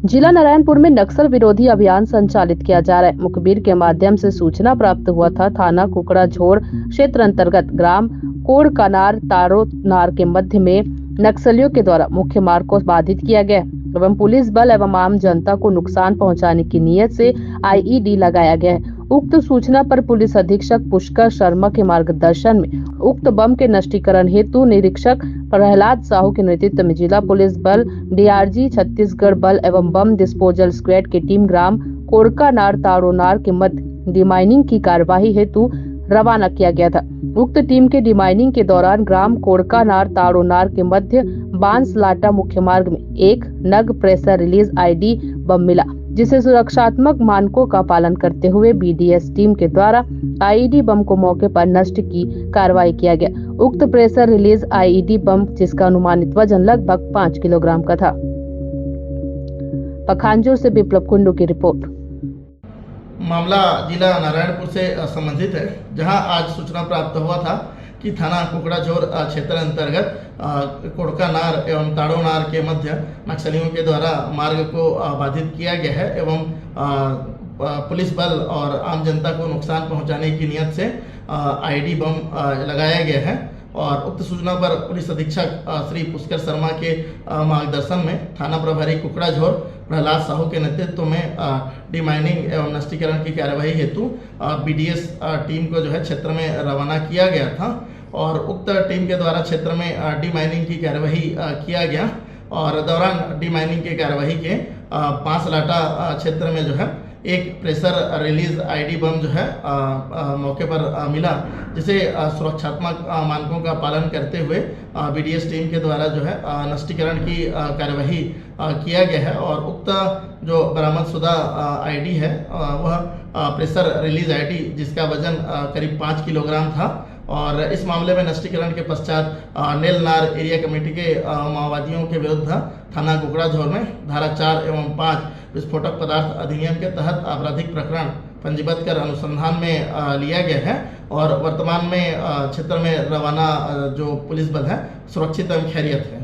जिला नारायणपुर में नक्सल विरोधी अभियान संचालित किया जा रहा है। मुखबिर के माध्यम से सूचना प्राप्त हुआ था। थाना कुकड़ा झोड़ क्षेत्र अंतर्गत ग्राम कोड़कानार तारोनार के मध्य में नक्सलियों के द्वारा मुख्य मार्ग को बाधित किया गया एवं पुलिस बल एवं आम जनता को नुकसान पहुंचाने की नीयत से आईईडी लगाया गया है। उक्त सूचना पर पुलिस अधीक्षक पुष्कर शर्मा के मार्गदर्शन में उक्त बम के नष्टीकरण हेतु निरीक्षक प्रहलाद साहू के नेतृत्व में जिला पुलिस बल, डीआरजी छत्तीसगढ़ बल एवं बम डिस्पोजल स्क्वाड की टीम ग्राम कोड़कानार तारोनार के मध्य डिमाइनिंग की कार्यवाही हेतु रवाना किया गया था। उक्त टीम के डिमाइनिंग के दौरान ग्राम कोड़कानार तारोनार के मध्य बांसलाटा मुख्य मार्ग में एक नग प्रेशर रिलीज आईडी बम मिला, जिसे सुरक्षात्मक मानकों का पालन करते हुए बीडीएस टीम के द्वारा आईईडी बम को मौके पर नष्ट की कार्रवाई किया गया। उक्त प्रेशर रिलीज आईईडी बम जिसका अनुमानित वजन लगभग 5 किलोग्राम का था। पखांजूर से विप्लव कुंडू की रिपोर्ट। मामला जिला नारायणपुर से संबंधित है, जहां आज सूचना प्राप्त हुआ था कि थाना कुकड़ाझोर क्षेत्र अंतर्गत कोड़कानार एवं ताड़ोनार के मध्य नक्सलियों के द्वारा मार्ग को बाधित किया गया है एवं पुलिस बल और आम जनता को नुकसान पहुंचाने की नियत से आईडी बम लगाया गया है। और उक्त सूचना पर पुलिस अधीक्षक श्री पुष्कर शर्मा के मार्गदर्शन में थाना प्रभारी कुकड़ाझोर प्रहलाद साहू के नेतृत्व में डिमाइनिंग एवं नष्टीकरण की कार्यवाही हेतु बीडीएस टीम को जो है क्षेत्र में रवाना किया गया था। और उक्त टीम के द्वारा क्षेत्र में डिमाइनिंग की कार्यवाही किया गया और दौरान डिमाइनिंग की कार्यवाही के बांसलाटा क्षेत्र में जो है एक प्रेशर रिलीज आईडी बम जो है मौके पर मिला, जिसे सुरक्षात्मक मानकों का पालन करते हुए बीडीएस टीम के द्वारा जो है नष्टीकरण की कार्यवाही किया गया है। और उक्त जो बरामदशुदा आईडी है वह प्रेशर रिलीज आईडी जिसका वजन करीब 5 किलोग्राम था। और इस मामले में नष्टीकरण के पश्चात नेलनार एरिया कमेटी के माओवादियों के विरुद्ध थाना कुकड़ाझोर में धारा 4 एवं 5 विस्फोटक पदार्थ अधिनियम के तहत आपराधिक प्रकरण पंजीबद्ध कर अनुसंधान में लिया गया है। और वर्तमान में क्षेत्र में रवाना जो पुलिस बल है सुरक्षित एवं खैरियत है।